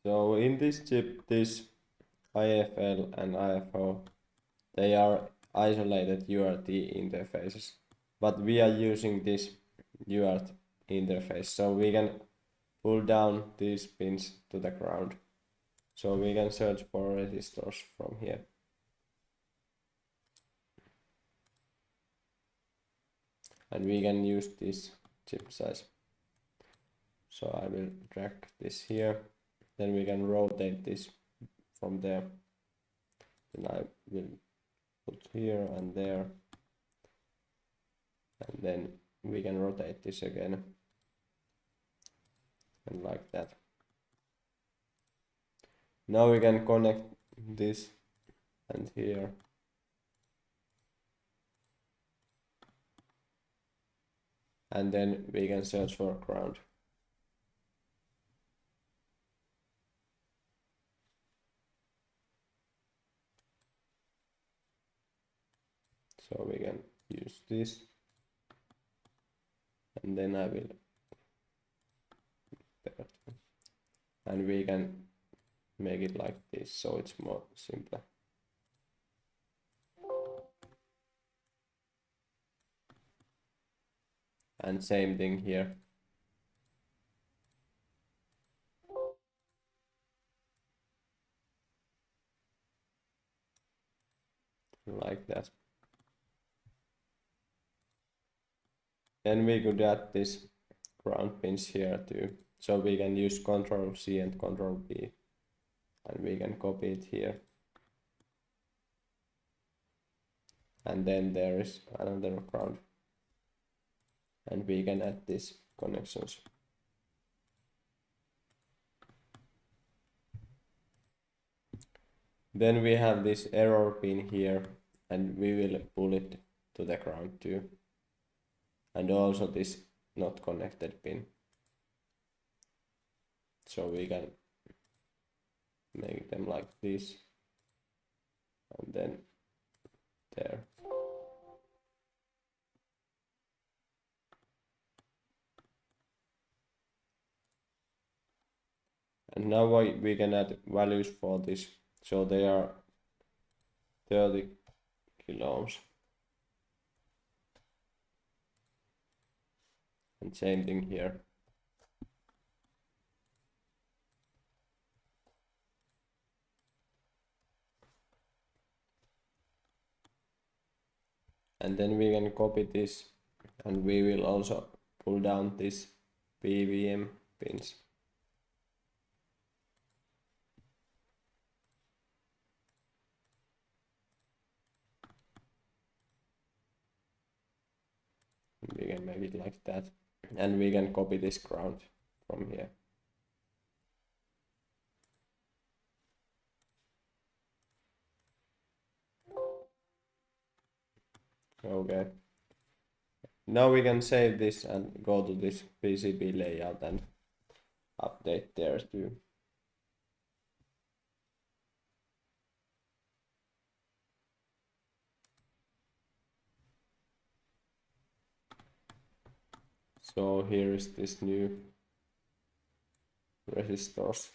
So in this chip, this IFL and IFO, they are isolated UART interfaces, but we are using this UART interface, so we can pull down these pins to the ground. So we can search for resistors from here. And we can use this chip size. So I will drag this here. Then we can rotate this from there. Then I will put here and there. And then we can rotate this again. And like that. Now we can connect this and here. And then we can search for ground. So we can use this. And then I will, and we can make it like this, so it's more simpler. And same thing here. Like that. Then we could add this ground pins here too. So we can use Ctrl C and Ctrl V. And we can copy it here. And then there is another ground. And we can add these connections. Then we have this error pin here, and we will pull it to the ground too. And also this not connected pin. So we can make them like this, and then there. And now we can add values for this. So they are 30 kilo ohms. And same thing here. And then we can copy this, and we will also pull down this PWM pins. We can make it like that, and we can copy this ground from here. Okay. Now we can save this and go to this PCB layout and update there too. So here is this new resistors.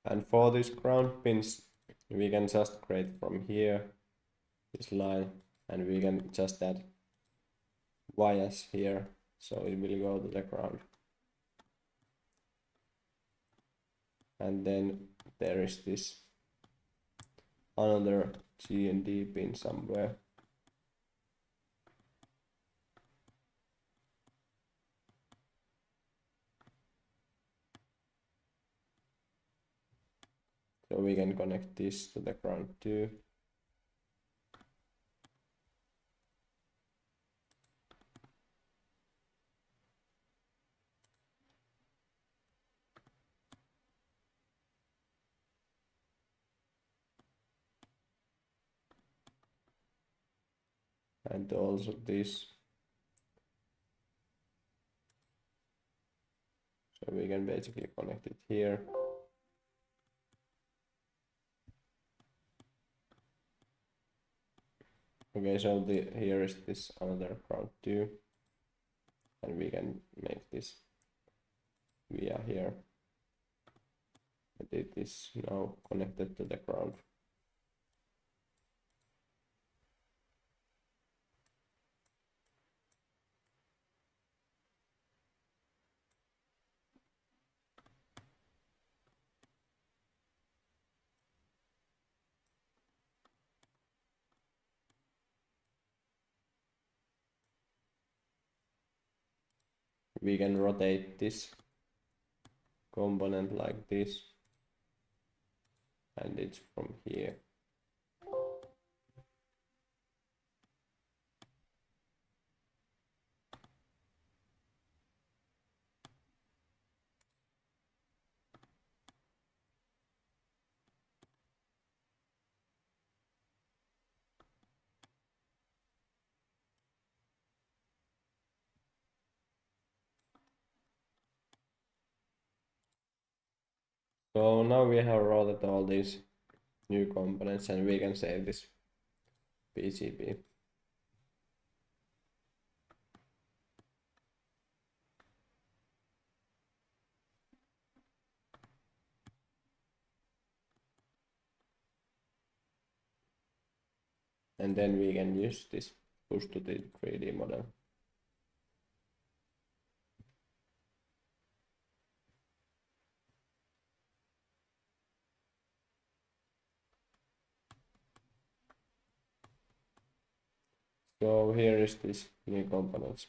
And for these ground pins, we can just create from here this line, and we can just add wires here, so it will go to the ground. And then there is this another G and D pin somewhere. So we can connect this to the ground too. And also this. So we can basically connect it here. Okay, so here is this another ground too. And we can make this via here. But it is now connected to the ground. We can rotate this component like this, and it's from here. So now we have routed all these new components and we can save this PCB. And then we can use this push to the 3D model. So here is this new components.